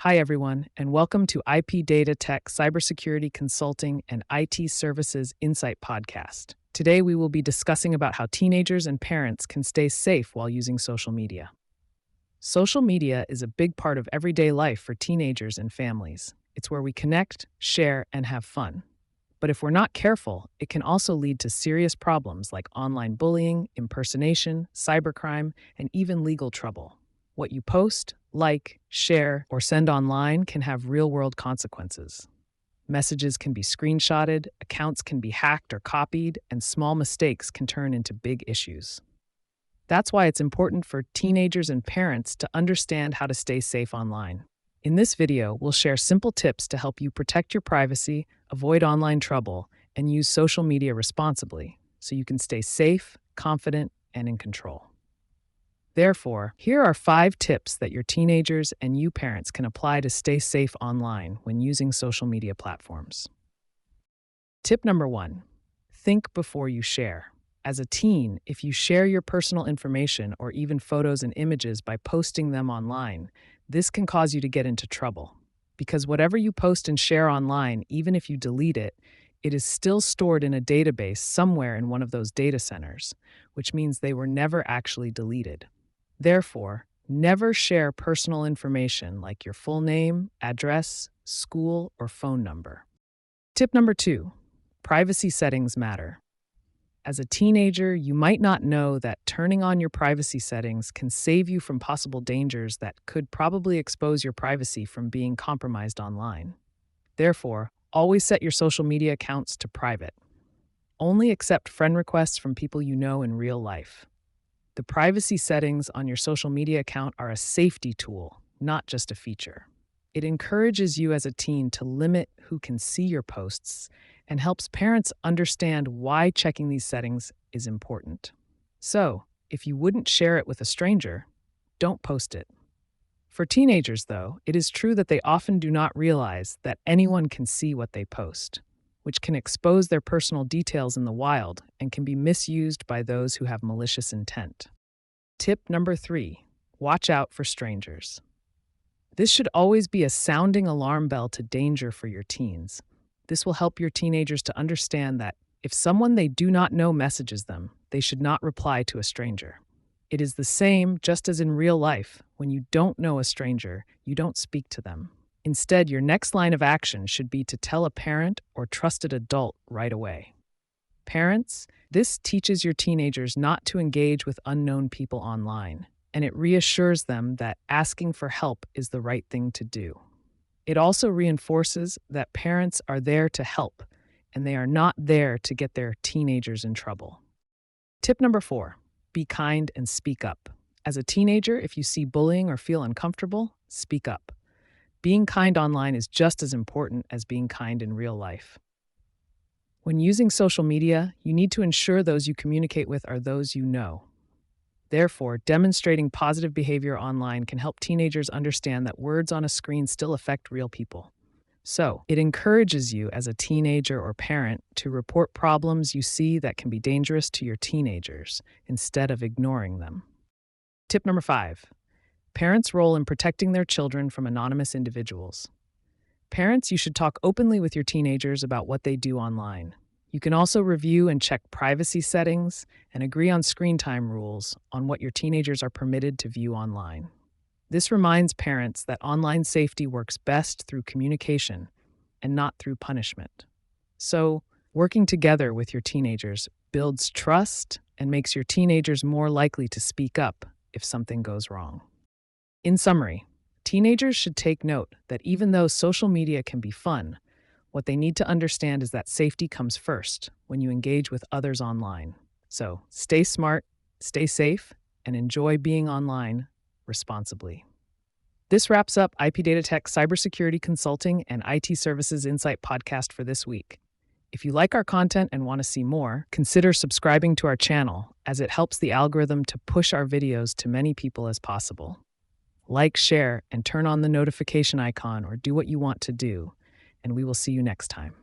Hi, everyone, and welcome to IP Data Tech Cybersecurity Consulting and IT Services Insight podcast. Today, we will be discussing about how teenagers and parents can stay safe while using social media. Social media is a big part of everyday life for teenagers and families. It's where we connect, share, and have fun. But if we're not careful, it can also lead to serious problems like online bullying, impersonation, cybercrime, and even legal trouble. What you post, like, share, or send online can have real-world consequences. Messages can be screenshotted, accounts can be hacked or copied, and small mistakes can turn into big issues. That's why it's important for teenagers and parents to understand how to stay safe online. In this video, we'll share simple tips to help you protect your privacy, avoid online trouble, and use social media responsibly so you can stay safe, confident, and in control. Therefore, here are 5 tips that your teenagers and you parents can apply to stay safe online when using social media platforms. Tip number 1, think before you share. As a teen, if you share your personal information or even photos and images by posting them online, this can cause you to get into trouble. Because whatever you post and share online, even if you delete it, it is still stored in a database somewhere in one of those data centers, which means they were never actually deleted. Therefore, never share personal information like your full name, address, school, or phone number. Tip number 2, privacy settings matter. As a teenager, you might not know that turning on your privacy settings can save you from possible dangers that could probably expose your privacy from being compromised online. Therefore, always set your social media accounts to private. Only accept friend requests from people you know in real life. The privacy settings on your social media account are a safety tool, not just a feature. It encourages you as a teen to limit who can see your posts and helps parents understand why checking these settings is important. So, if you wouldn't share it with a stranger, don't post it. For teenagers, though, it is true that they often do not realize that anyone can see what they post, which can expose their personal details in the wild and can be misused by those who have malicious intent. Tip number 3, watch out for strangers. This should always be a sounding alarm bell to danger for your teens. This will help your teenagers to understand that if someone they do not know messages them, they should not reply to a stranger. It is the same just as in real life. When you don't know a stranger, you don't speak to them. Instead, your next line of action should be to tell a parent or trusted adult right away. Parents, this teaches your teenagers not to engage with unknown people online, and it reassures them that asking for help is the right thing to do. It also reinforces that parents are there to help, and they are not there to get their teenagers in trouble. Tip number 4, be kind and speak up. As a teenager, if you see bullying or feel uncomfortable, speak up. Being kind online is just as important as being kind in real life. When using social media, you need to ensure those you communicate with are those you know. Therefore, demonstrating positive behavior online can help teenagers understand that words on a screen still affect real people. So, it encourages you as a teenager or parent to report problems you see that can be dangerous to your teenagers instead of ignoring them. Tip number 5, parents' role in protecting their children from anonymous individuals. Parents, you should talk openly with your teenagers about what they do online. You can also review and check privacy settings and agree on screen time rules on what your teenagers are permitted to view online. This reminds parents that online safety works best through communication and not through punishment. So, working together with your teenagers builds trust and makes your teenagers more likely to speak up if something goes wrong. In summary, teenagers should take note that even though social media can be fun, what they need to understand is that safety comes first when you engage with others online. So stay smart, stay safe, and enjoy being online responsibly. This wraps up IP Data Tech Cybersecurity Consulting and IT Services Insight podcast for this week. If you like our content and want to see more, consider subscribing to our channel as it helps the algorithm to push our videos to many people as possible. Like, share, and turn on the notification icon or do what you want to do, and we will see you next time.